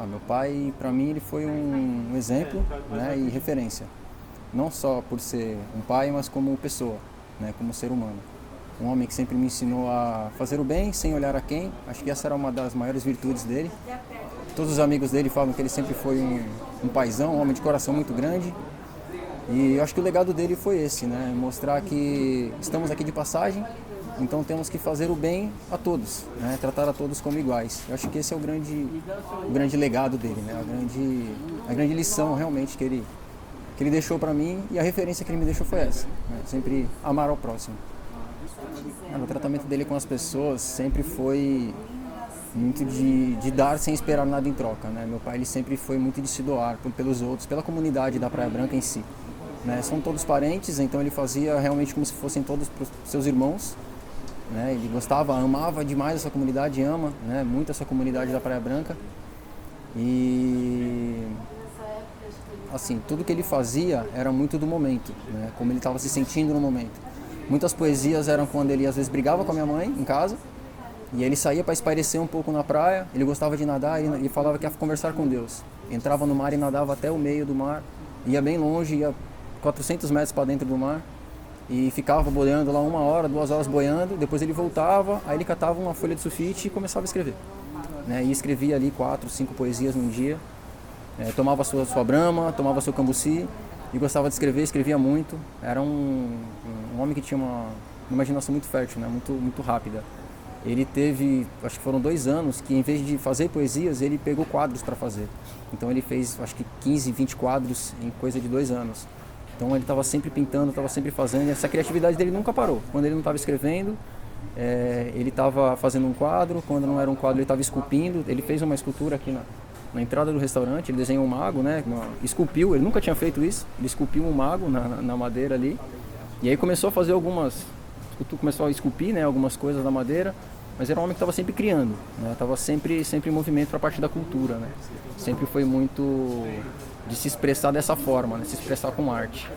Meu pai, para mim, ele foi um exemplo, né, e referência. Não só por ser um pai, mas como pessoa, né, como ser humano. Um homem que sempre me ensinou a fazer o bem sem olhar a quem. Acho que essa era uma das maiores virtudes dele. Todos os amigos dele falam que ele sempre foi um paizão, um homem de coração muito grande. E eu acho que o legado dele foi esse, né? Mostrar que estamos aqui de passagem, então temos que fazer o bem a todos, né? Tratar a todos como iguais. Eu acho que esse é o grande legado dele, né? A grande lição realmente que ele deixou para mim, e a referência que ele me deixou foi essa, né? Sempre amar ao próximo. O tratamento dele com as pessoas sempre foi muito de dar sem esperar nada em troca, né? Meu pai, ele sempre foi muito de se doar pelos outros, pela comunidade da Praia Branca em si, né? São todos parentes, então ele fazia realmente como se fossem todos seus irmãos, né? Ele gostava, amava demais essa comunidade, ama, né, muito essa comunidade da Praia Branca. E assim, tudo que ele fazia era muito do momento, né? Como ele estava se sentindo no momento. Muitas poesias eram quando ele às vezes brigava com a minha mãe em casa, e ele saía para espairecer um pouco na praia. Ele gostava de nadar e falava que ia conversar com Deus. Entrava no mar e nadava até o meio do mar, ia bem longe, ia 400 metros para dentro do mar, e ficava boiando lá 1 hora, 2 horas boiando. Depois ele voltava, aí ele catava uma folha de sulfite e começava a escrever, né? E escrevia ali 4, 5 poesias num dia. Tomava sua brama, tomava seu cambuci e gostava de escrever, escrevia muito. Era um homem que tinha uma imaginação muito fértil, né? Muito rápida. Ele teve, acho que foram 2 anos, que em vez de fazer poesias, ele pegou quadros para fazer. Então ele fez, acho que 15, 20 quadros em coisa de 2 anos. Então ele estava sempre pintando, estava sempre fazendo, e essa criatividade dele nunca parou. Quando ele não estava escrevendo, ele estava fazendo um quadro. Quando não era um quadro, ele estava esculpindo. Ele fez uma escultura aqui na entrada do restaurante. Ele desenhou um mago, né? Esculpiu, ele nunca tinha feito isso. Ele esculpiu um mago na madeira ali. E aí começou a fazer começou a esculpir, né, algumas coisas na madeira. Mas era um homem que estava sempre criando, né? Estava sempre em movimento para a parte da cultura, né? Sempre foi muito de se expressar dessa forma, né? Se expressar com arte.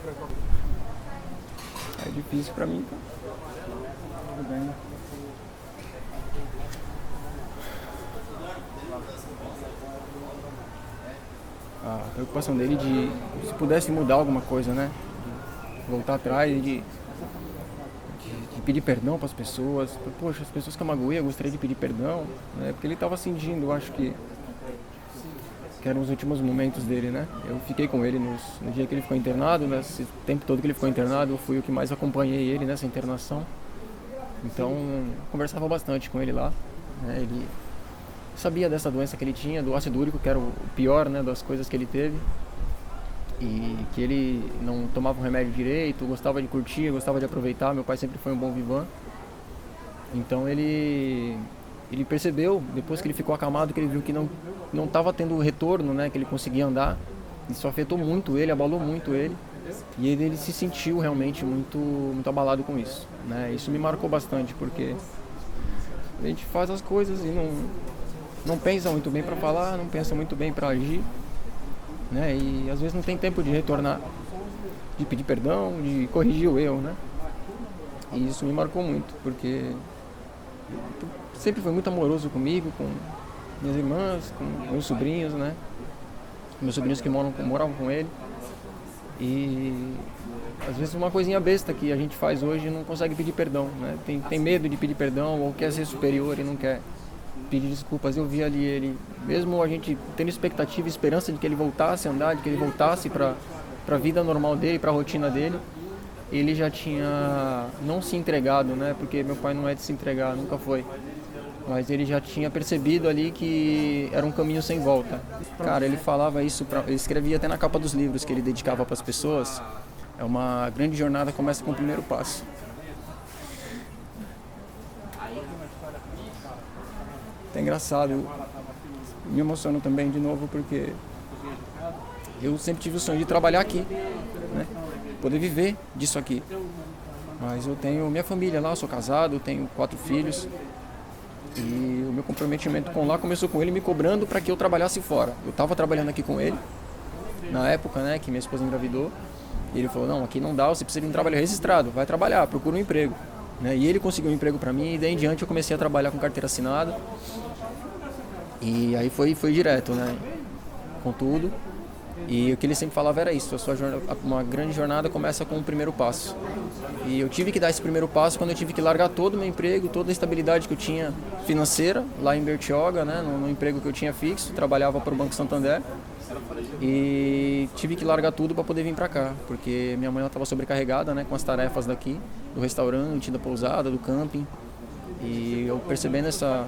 É difícil para mim, tá? Tudo bem. A preocupação dele de se pudesse mudar alguma coisa, né? De voltar atrás e de pedir perdão para as pessoas. Poxa, as pessoas que eu magoei, eu gostaria de pedir perdão, né? Porque ele estava sentindo, eu acho que eram os últimos momentos dele, né? Eu fiquei com ele no dia que ele ficou internado, nesse tempo todo que ele ficou internado, eu fui o que mais acompanhei ele nessa internação. Então, conversava bastante com ele lá, né? Ele sabia dessa doença que ele tinha, do ácido úrico, que era o pior, né, das coisas que ele teve. E que ele não tomava o remédio direito, gostava de curtir, gostava de aproveitar. Meu pai sempre foi um bom vivan. Então ele percebeu, depois que ele ficou acamado, que ele viu que não estava tendo o retorno, né, que ele conseguia andar. Isso afetou muito ele, abalou muito ele. E ele se sentiu realmente muito abalado com isso, né? Isso me marcou bastante, porque a gente faz as coisas e não pensa muito bem para falar, não pensa muito bem para agir, né? E às vezes não tem tempo de retornar, de pedir perdão, de corrigir o erro, né? E isso me marcou muito, porque sempre foi muito amoroso comigo, com minhas irmãs, com meus sobrinhos, né? Meus sobrinhos que moravam com ele. E às vezes uma coisinha besta que a gente faz hoje não consegue pedir perdão, né? Tem medo de pedir perdão, ou quer ser superior e não quer pedir desculpas. Eu vi ali ele, mesmo a gente tendo expectativa e esperança de que ele voltasse a andar, de que ele voltasse para a vida normal dele, para a rotina dele, ele já tinha não se entregado, né? Porque meu pai não é de se entregar, nunca foi. Mas ele já tinha percebido ali que era um caminho sem volta. Cara, ele falava isso, ele escrevia até na capa dos livros que ele dedicava para as pessoas. É uma grande jornada, começa com o primeiro passo. É engraçado, eu me emociono também de novo, porque eu sempre tive o sonho de trabalhar aqui, né? Poder viver disso aqui. Mas eu tenho minha família lá, eu sou casado, tenho 4 filhos. E o meu comprometimento com lá começou com ele me cobrando para que eu trabalhasse fora. Eu estava trabalhando aqui com ele, na época, né, que minha esposa engravidou. E ele falou, não, aqui não dá, você precisa de um trabalho registrado, vai trabalhar, procura um emprego, né? E ele conseguiu um emprego para mim, e daí em diante eu comecei a trabalhar com carteira assinada. E aí foi direto, né? com tudo. E o que ele sempre falava era isso, uma grande jornada começa com o primeiro passo. E eu tive que dar esse primeiro passo quando eu tive que largar todo o meu emprego, toda a estabilidade que eu tinha financeira lá em Bertioga, né, no emprego que eu tinha fixo, trabalhava para o Banco Santander. E tive que largar tudo para poder vir para cá, porque minha mãe estava sobrecarregada, né, com as tarefas daqui, do restaurante, da pousada, do camping. E eu percebendo essa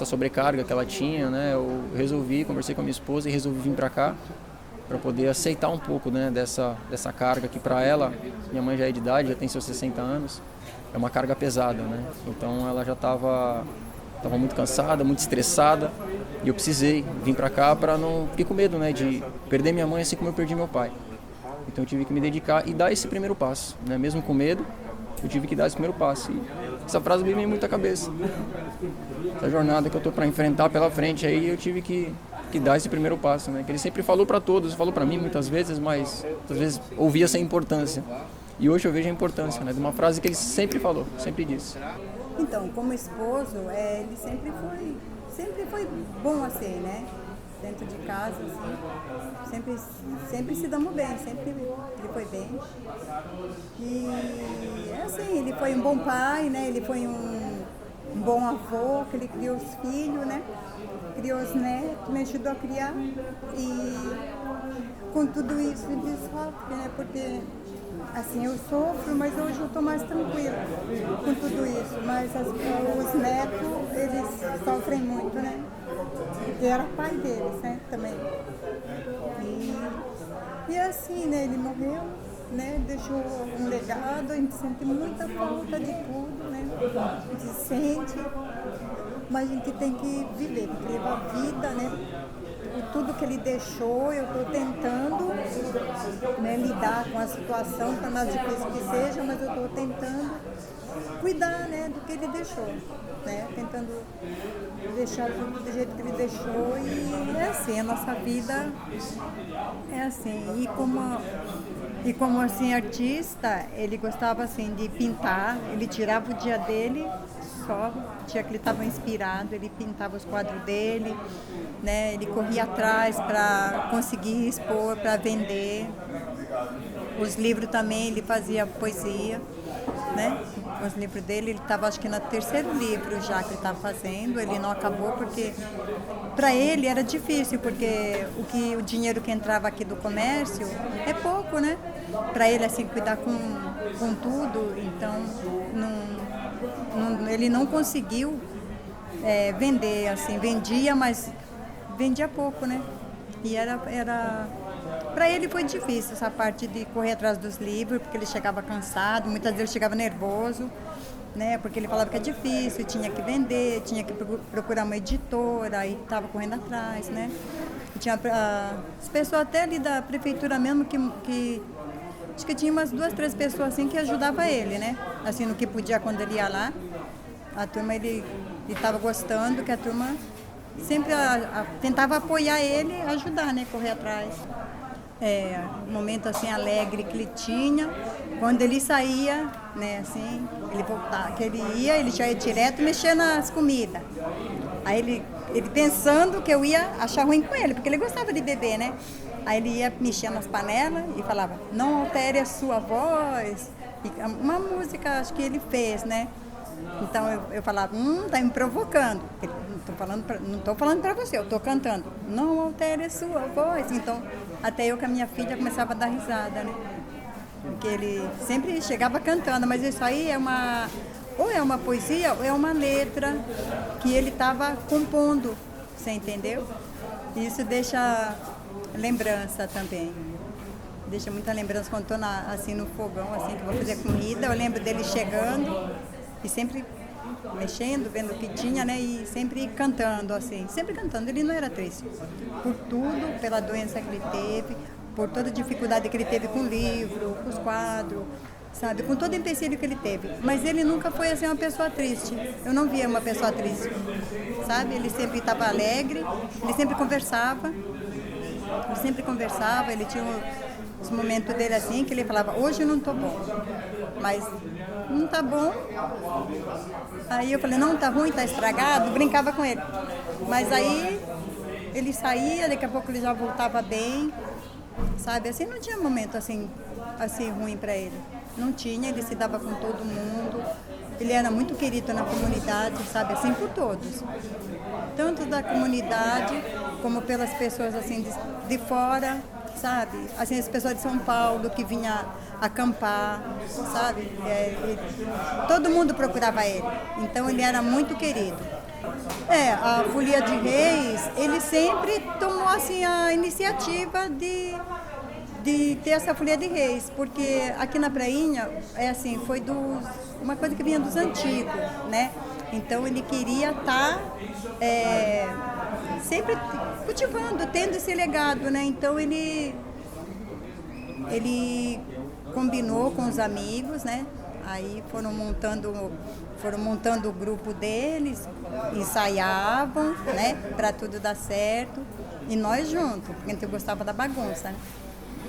sobrecarga que ela tinha, né, eu resolvi, conversei com a minha esposa e resolvi vir para cá para poder aceitar um pouco, né, dessa carga que para ela, minha mãe já é de idade, já tem seus 60 anos, é uma carga pesada, né? Então ela já estava muito cansada, muito estressada, e eu precisei vir para cá para não ficar com medo, né, de perder minha mãe assim como eu perdi meu pai. Então eu tive que me dedicar e dar esse primeiro passo, né? Mesmo com medo, eu tive que dar esse primeiro passo. E essa frase me veio muito à cabeça. Essa jornada que eu tô para enfrentar pela frente aí, eu tive que dar esse primeiro passo, né? Que ele sempre falou para todos, falou para mim muitas vezes, mas às vezes ouvia sem importância. E hoje eu vejo a importância, né, de uma frase que ele sempre falou, sempre disse. Então, como esposo, ele sempre foi bom assim, né? Dentro de casa, assim, sempre se damos bem, sempre ele foi bem. E assim, ele foi um bom pai, né? Ele foi um bom avô, que ele criou os filhos, né? Criou os netos, me ajudou a criar. E com tudo isso ele sofre, né? Porque assim, eu sofro, mas hoje eu estou mais tranquila com tudo isso. Mas os netos, eles sofrem muito, né? Porque era pai deles, né? Também. E assim, né? Ele morreu, né? Deixou um legado, a gente sente muita falta de tudo, né? A gente sente, mas a gente tem que viver, tem que levar a vida, né? E tudo que ele deixou, eu estou tentando, né, lidar com a situação, por mais difícil que seja, mas eu estou tentando cuidar, né, do que ele deixou, né, tentando deixar tudo do jeito que ele deixou. E é assim, a nossa vida é assim. E como assim, artista, ele gostava assim de pintar, ele tirava o dia dele só, dia que ele estava inspirado, ele pintava os quadros dele, né? Ele corria atrás para conseguir expor, para vender. Os livros também, ele fazia poesia, né? Os livros dele, ele estava acho que no terceiro livro já que ele estava fazendo, ele não acabou porque para ele era difícil, porque o dinheiro que entrava aqui do comércio é pouco, né? Para ele assim cuidar com tudo, então ele não conseguiu vender, assim, vendia, mas vendia pouco, né? E era para ele foi difícil essa parte de correr atrás dos livros, porque ele chegava cansado, muitas vezes chegava nervoso, né? Porque ele falava que é difícil, tinha que vender, tinha que procurar uma editora, e estava correndo atrás, né? E tinha as pessoas até ali da prefeitura mesmo que acho que tinha umas 2, 3 pessoas assim que ajudavam ele, né? Assim, no que podia quando ele ia lá. A turma, ele estava gostando, que a turma sempre tentava apoiar ele, ajudar, né? Correr atrás. Um momento assim alegre que ele tinha, quando ele saía, né? Assim, ele voltava, que ele já ia direto mexer nas comidas. Aí ele pensando que eu ia achar ruim com ele, porque ele gostava de beber, né? Aí ele ia mexer nas panelas e falava, não altere a sua voz. E uma música, acho que ele fez, né? Então eu falava, tá me provocando. Não estou falando para você, eu estou cantando. Não altere a sua voz. Então, até eu com a minha filha começava a dar risada, né? Porque ele sempre chegava cantando, mas isso aí ou é uma poesia ou é uma letra que ele estava compondo, você entendeu? Isso deixa lembrança também. Deixa muita lembrança quando estou assim no fogão, assim que vou fazer comida. Eu lembro dele chegando e sempre mexendo, vendo o que tinha, né? E sempre cantando, assim, sempre cantando. Ele não era triste por tudo, pela doença que ele teve, por toda a dificuldade que ele teve com o livro, com os quadros, sabe? Com todo o empecilho que ele teve. Mas ele nunca foi, assim, uma pessoa triste. Eu não via uma pessoa triste, sabe? Ele sempre estava alegre, ele sempre conversava. Ele tinha os momentos dele assim, que ele falava, hoje eu não estou bom, mas não tá bom. Aí eu falei, não, tá ruim, tá estragado, brincava com ele. Mas aí ele saía, daqui a pouco ele já voltava bem, sabe? Assim, não tinha momento assim ruim para ele. Não tinha, ele se dava com todo mundo. Ele era muito querido na comunidade, sabe? Assim, por todos. Tanto da comunidade, como pelas pessoas assim de fora, sabe? Assim, as pessoas de São Paulo que vinham acampar, sabe? Todo mundo procurava ele. Então, ele era muito querido. A Folia de Reis, ele sempre tomou assim, a iniciativa de ter essa Folia de Reis, porque aqui na Prainha, assim, foi uma coisa que vinha dos antigos, né? Então ele queria estar sempre cultivando, tendo esse legado, né? Então ele combinou com os amigos, né? Aí foram montando o grupo deles, ensaiavam, né? Para tudo dar certo. E nós juntos, porque a gente gostava da bagunça, né?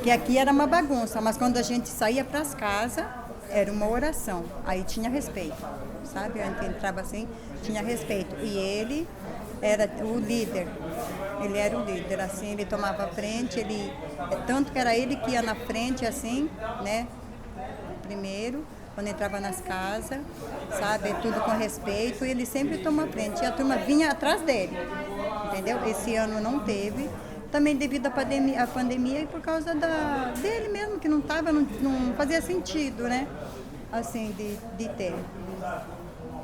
Que aqui era uma bagunça, mas quando a gente saía para as casas, era uma oração. Aí tinha respeito, sabe? A gente entrava assim, tinha respeito. E ele era o líder. Ele era o líder, assim, ele tomava a frente, tanto que era ele que ia na frente, assim, né? Primeiro, quando entrava nas casas, sabe? Tudo com respeito, e ele sempre tomou a frente. E a turma vinha atrás dele, entendeu? Esse ano não teve. Também devido à pandemia e por causa dele mesmo, que não fazia sentido, né? Assim, de ter.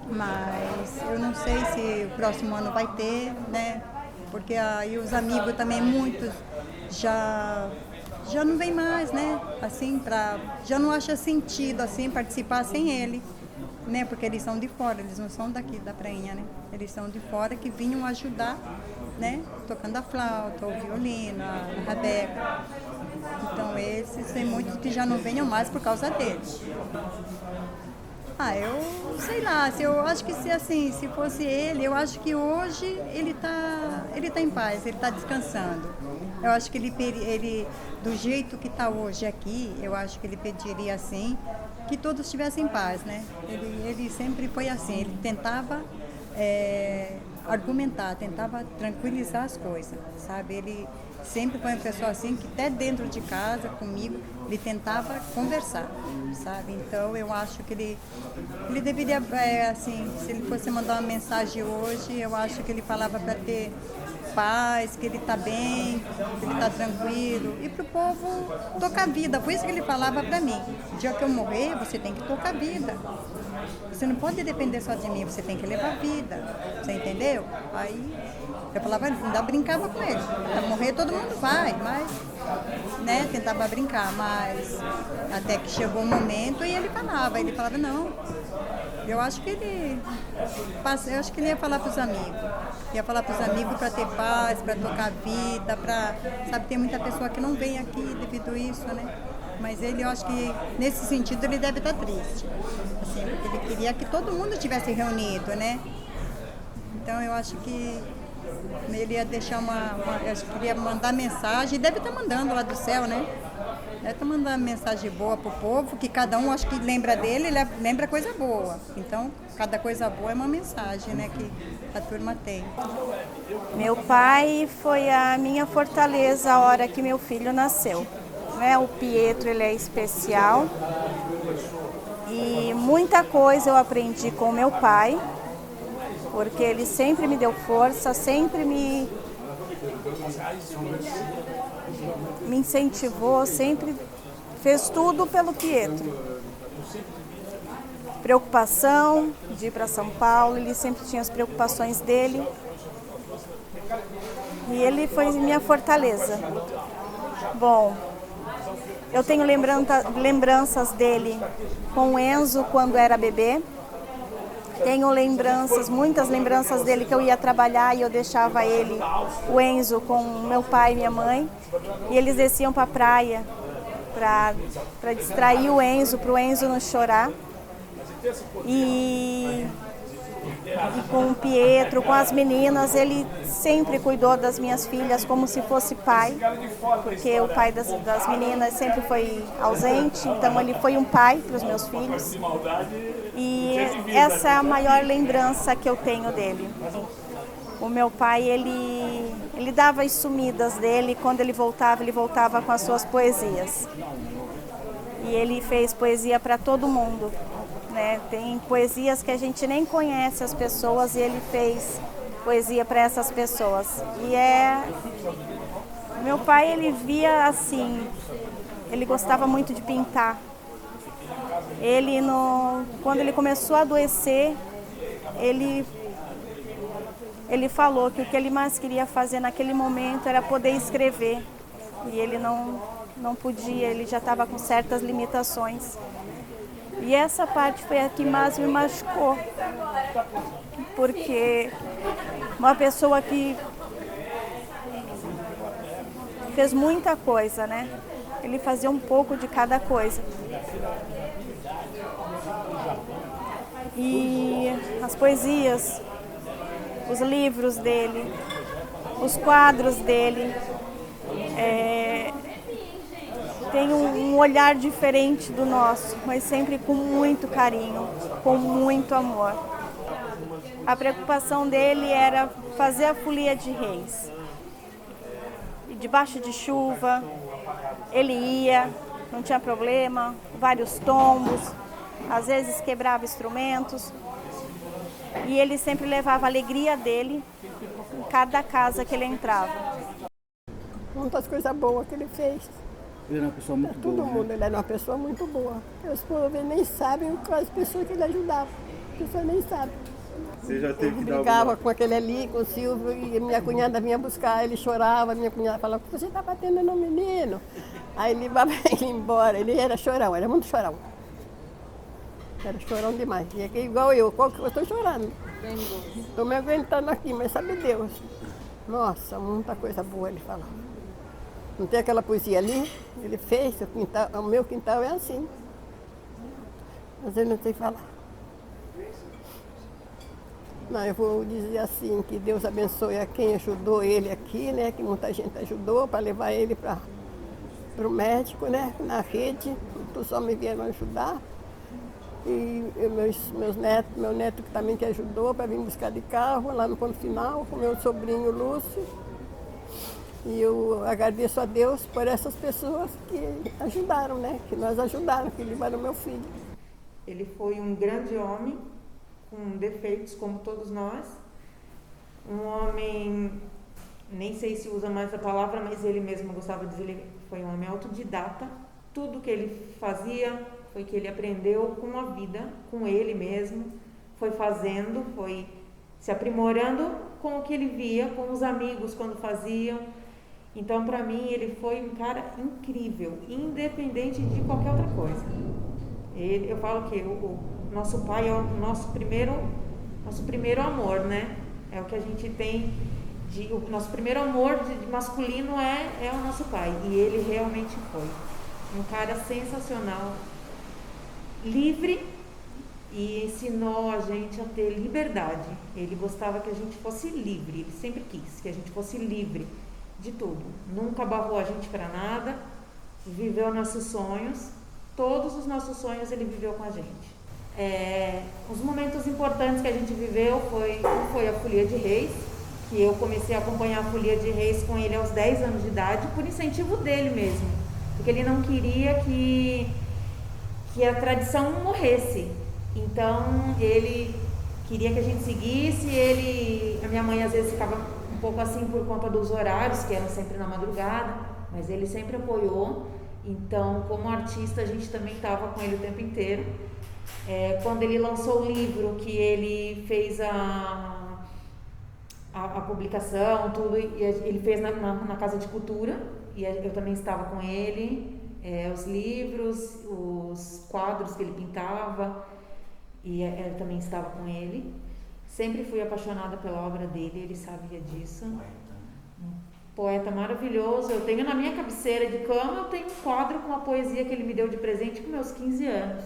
Mas eu não sei se o próximo ano vai ter, né? Porque aí os amigos também, muitos, já não vem mais, né? Assim, já não acha sentido, assim, participar sem ele, né? Porque eles são de fora, eles não são daqui da Prainha, né? Eles são de fora que vinham ajudar, né? Tocando a flauta, o violino, a rabeca. Então esses tem muitos que já não venham mais por causa deles. Eu sei lá, eu acho que se fosse ele, eu acho que hoje ele tá em paz, ele está descansando. Eu acho que ele do jeito que está hoje aqui, eu acho que ele pediria assim, que todos estivessem em paz, né? Ele sempre foi assim, ele tentava argumentar, tentava tranquilizar as coisas, sabe? Ele sempre foi uma pessoa assim, que até dentro de casa, comigo, ele tentava conversar, sabe? Então, eu acho que ele deveria, assim, se ele fosse mandar uma mensagem hoje, eu acho que ele falava para ter paz, que ele está bem, que ele está tranquilo, e para o povo tocar a vida. Foi isso que ele falava para mim. O dia que eu morrer, você tem que tocar a vida. Você não pode depender só de mim, você tem que levar a vida. Você entendeu? Aí eu falava, ainda brincava com ele. Para morrer todo mundo vai, mas, né, tentava brincar, mas até que chegou um momento e ele falava não. Eu acho que ele ia falar para os amigos. Ia falar para os amigos para ter paz, para tocar a vida, sabe, tem muita pessoa que não vem aqui devido a isso, né? Mas eu acho que nesse sentido ele deve estar triste. Assim, porque ele queria que todo mundo estivesse reunido, né? Então eu acho que ele ia deixar acho que ele ia mandar mensagem, deve estar mandando lá do céu, né? Deve estar mandando mensagem boa pro povo, que cada um acho que lembra dele, ele lembra coisa boa. Então, cada coisa boa é uma mensagem, né, que a turma tem. Meu pai foi a minha fortaleza a hora que meu filho nasceu. O Pietro, ele é especial e muita coisa eu aprendi com meu pai, porque ele sempre me deu força, sempre me incentivou, sempre fez tudo pelo Pietro. Preocupação de ir para São Paulo, ele sempre tinha as preocupações dele e ele foi minha fortaleza. Bom, eu tenho lembranças dele com o Enzo quando era bebê. Tenho muitas lembranças dele que eu ia trabalhar e eu deixava o Enzo, com meu pai e minha mãe. E eles desciam para a praia para distrair o Enzo, para o Enzo não chorar. E com o Pietro, com as meninas, ele sempre cuidou das minhas filhas como se fosse pai, porque o pai das meninas sempre foi ausente, então ele foi um pai para os meus filhos. E essa é a maior lembrança que eu tenho dele. O meu pai, ele dava as sumidas dele, quando ele voltava com as suas poesias. E ele fez poesia para todo mundo, né? Tem poesias que a gente nem conhece as pessoas e ele fez poesia para essas pessoas. Meu pai, ele via assim, ele gostava muito de pintar. Quando ele começou a adoecer, ele falou que o que ele mais queria fazer naquele momento era poder escrever. E ele não podia, ele já estava com certas limitações. E essa parte foi a que mais me machucou. Porque uma pessoa que fez muita coisa, né? Ele fazia um pouco de cada coisa. E as poesias, os livros dele, os quadros dele, tem um olhar diferente do nosso, mas sempre com muito carinho, com muito amor. A preocupação dele era fazer a folia de reis. E debaixo de chuva, ele ia, não tinha problema, vários tombos, às vezes quebrava instrumentos. E ele sempre levava a alegria dele em cada casa que ele entrava. Muitas coisas boas que ele fez. Ele era uma pessoa muito boa. Todo mundo, ele era uma pessoa muito boa. Os povos nem sabem quais pessoas que ele ajudava. As pessoas nem sabem. Você já teve que dar Brigava com aquele ali, com o Silvio, e minha cunhada vinha buscar, ele chorava, minha cunhada falava, você está batendo no menino. Aí ele levava ele embora, ele era chorão, era muito chorão. Era chorão demais. E aqui igual eu estou chorando. Estou me aguentando aqui, mas sabe Deus. Nossa, muita coisa boa ele falava. Não tem aquela poesia ali? Ele fez, o meu quintal é assim. Mas ele não sei falar. Não, eu vou dizer assim, que Deus abençoe a quem ajudou ele aqui, né? Que muita gente ajudou para levar ele para o médico, né? Na rede, os homens vieram ajudar. E meus netos, meu neto que também que ajudou para vir buscar de carro lá no ponto final, com meu sobrinho Lúcio. E eu agradeço a Deus por essas pessoas que ajudaram, né? Que nós ajudaram, que levaram meu filho. Ele foi um grande homem, com defeitos como todos nós. Um homem, nem sei se usa mais a palavra, mas ele mesmo gostava de dizer, ele foi um homem autodidata. Tudo que ele fazia foi que ele aprendeu com a vida, com ele mesmo. Foi fazendo, foi se aprimorando com o que ele via, com os amigos quando faziam. Então, para mim, ele foi um cara incrível, independente de qualquer outra coisa. Eu falo que o nosso pai é o nosso primeiro amor, né? É o que a gente tem, o nosso primeiro amor de masculino é o nosso pai. E ele realmente foi um cara sensacional, livre, e ensinou a gente a ter liberdade. Ele gostava que a gente fosse livre, ele sempre quis que a gente fosse livre de tudo. Nunca barrou a gente para nada, viveu nossos sonhos, todos os nossos sonhos ele viveu com a gente. Os momentos importantes que a gente viveu foi a Folia de Reis, que eu comecei a acompanhar a Folia de Reis com ele aos 10 anos de idade, por incentivo dele mesmo, porque ele não queria que a tradição morresse. Então ele queria que a gente seguisse. A minha mãe às vezes ficava um pouco assim por conta dos horários, que eram sempre na madrugada, mas ele sempre apoiou. Então, como artista, a gente também estava com ele o tempo inteiro. Quando ele lançou o livro, que ele fez a publicação, tudo, e ele fez na Casa de Cultura, e eu também estava com ele, os livros, os quadros que ele pintava, e eu também estava com ele. Sempre fui apaixonada pela obra dele, ele sabia disso. Um poeta maravilhoso. Eu tenho na minha cabeceira de cama, eu tenho um quadro com a poesia que ele me deu de presente com meus 15 anos.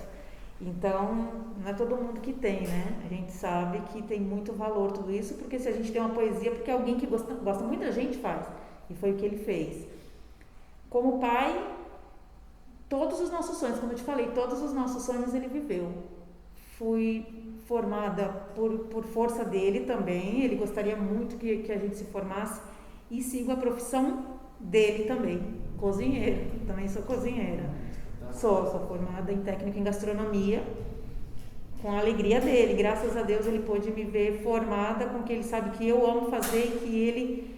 Então, não é todo mundo que tem, né? A gente sabe que tem muito valor tudo isso, porque se a gente tem uma poesia, porque alguém que gosta, muita gente faz. E foi o que ele fez. Como pai, todos os nossos sonhos, como eu te falei, todos os nossos sonhos ele viveu. fui formada por força dele também, ele gostaria muito que a gente se formasse, e sigo a profissão dele também, cozinheira, também sou cozinheira. Sou formada em técnica em gastronomia, com a alegria dele, graças a Deus ele pôde me ver formada com o que ele sabe que eu amo fazer e que ele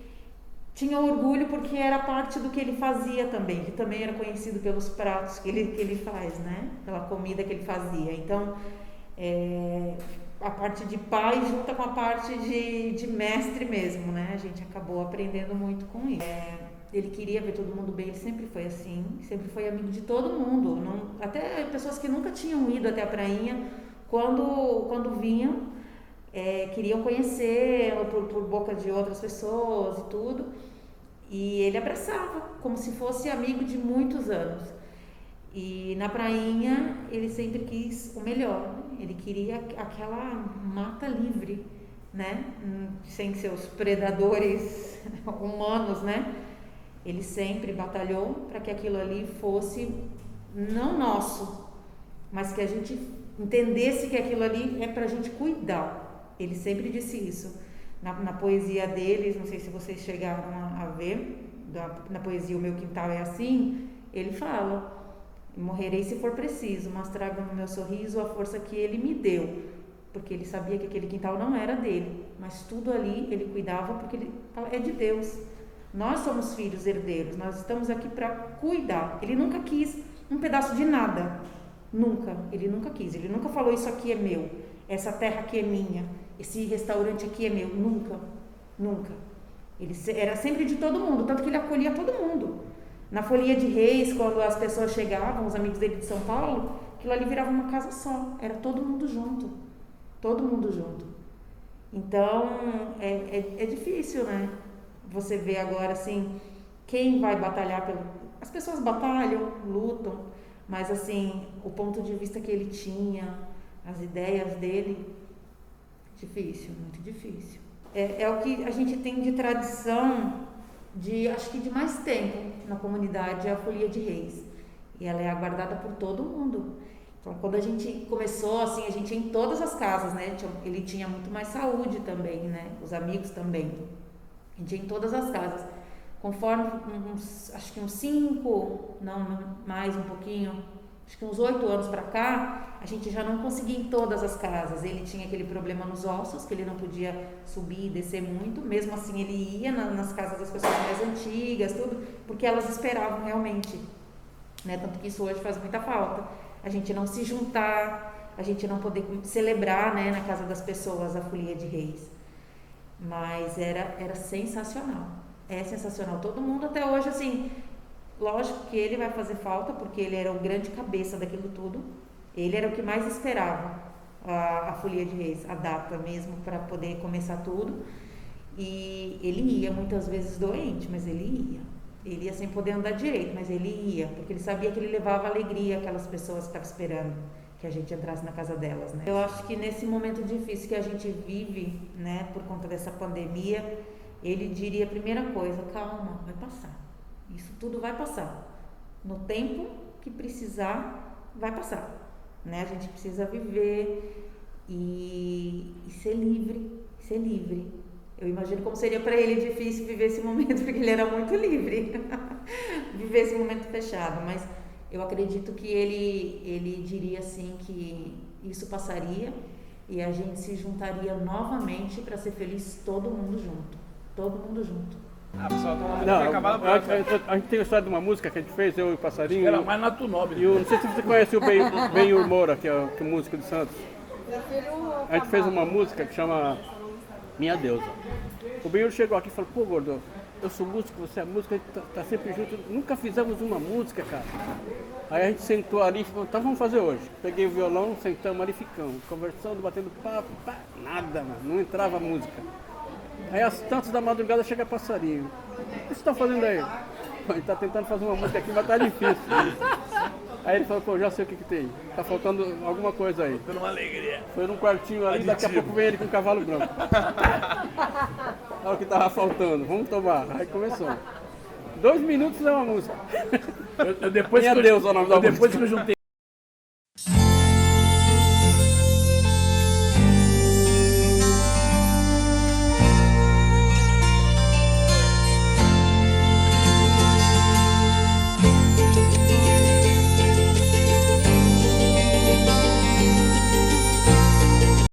tinha orgulho porque era parte do que ele fazia também, que também era conhecido pelos pratos que ele faz, né? Pela comida que ele fazia. Então, a parte de pai junta com a parte de mestre mesmo, né? A gente acabou aprendendo muito com isso. Ele queria ver todo mundo bem, ele sempre foi assim, sempre foi amigo de todo mundo, até pessoas que nunca tinham ido até a prainha, quando vinham, queriam conhecer por boca de outras pessoas e tudo, e ele abraçava como se fosse amigo de muitos anos. E na prainha ele sempre quis o melhor, ele queria aquela mata livre, né, sem seus predadores humanos, né. Ele sempre batalhou para que aquilo ali fosse não nosso, mas que a gente entendesse que aquilo ali é para a gente cuidar. Ele sempre disse isso. Na poesia deles, não sei se vocês chegaram a ver, na poesia O Meu Quintal é Assim, ele fala: morrerei se for preciso, mas trago no meu sorriso a força que ele me deu, porque ele sabia que aquele quintal não era dele, mas tudo ali ele cuidava porque ele é de Deus. Nós somos filhos herdeiros, nós estamos aqui para cuidar. Ele nunca quis um pedaço de nada, ele nunca quis, ele nunca falou isso aqui é meu, essa terra aqui é minha, esse restaurante aqui é meu, nunca. Ele era sempre de todo mundo, tanto que ele acolhia todo mundo. Na Folia de Reis, quando as pessoas chegavam, os amigos dele de São Paulo, aquilo ali virava uma casa só, era todo mundo junto. Então, é difícil, né? Você vê agora, assim, quem vai batalhar pelo... As pessoas batalham, lutam, mas, assim, o ponto de vista que ele tinha, as ideias dele, difícil, muito difícil. É o que a gente tem de tradição, acho que de mais tempo na comunidade, é a Folia de Reis. E ela é aguardada por todo mundo. Então, quando a gente começou, assim, a gente ia em todas as casas, né? Ele tinha muito mais saúde também, né? Os amigos também. A gente ia em todas as casas. Conforme, acho que uns 5, não, mais um pouquinho, acho que uns 8 anos pra cá, a gente já não conseguia ir em todas as casas. Ele tinha aquele problema nos ossos, que ele não podia subir e descer muito. Mesmo assim, ele ia nas casas das pessoas mais antigas, tudo, porque elas esperavam realmente, né? Tanto que isso hoje faz muita falta. A gente não se juntar, a gente não poder celebrar, né, na casa das pessoas a Folia de Reis. Mas era sensacional. É sensacional. Todo mundo até hoje, assim, lógico que ele vai fazer falta, porque ele era o grande cabeça daquilo tudo. Ele era o que mais esperava a Folia de Reis, a data mesmo, para poder começar tudo. E ele ia muitas vezes doente, mas ele ia. Ele ia sem poder andar direito, mas ele ia, porque ele sabia que ele levava alegria àquelas pessoas que estavam esperando que a gente entrasse na casa delas, né? Eu acho que nesse momento difícil que a gente vive, né, por conta dessa pandemia, ele diria a primeira coisa: calma, vai passar. Isso tudo vai passar. No tempo que precisar, vai passar, né? A gente precisa viver e ser livre. Eu imagino como seria para ele difícil viver esse momento, porque ele era muito livre, viver esse momento fechado. Mas eu acredito que ele diria assim que isso passaria e a gente se juntaria novamente para ser feliz, todo mundo junto. Ah, pessoal, a gente tem a história de uma música que a gente fez, eu e o Passarinho. Era mais Nato Nobre. E não sei se você conhece o Benhur Moura, que é o músico de Santos. A gente fez uma música que chama Minha Deusa. O Benhur chegou aqui e falou: pô, gordo, eu sou músico, você é músico, a gente tá sempre junto, nunca fizemos uma música, cara. Aí a gente sentou ali e falou: então vamos fazer hoje. Peguei o violão, sentamos ali e ficamos, conversando, batendo papo, nada, mano, não entrava a música. Aí às tantas da madrugada chega Passarinho: o que você está fazendo aí? A gente tá tentando fazer uma música aqui, mas tá difícil. Aí ele falou: pô, já sei o que tem, tá faltando alguma coisa aí. Dando uma alegria. Foi num quartinho ali, daqui a pouco vem ele com um cavalo branco. Olha o que tava faltando, vamos tomar. Aí começou. 2 minutos é uma música. Depois Minha Deus, é o nome da música. Depois que eu juntei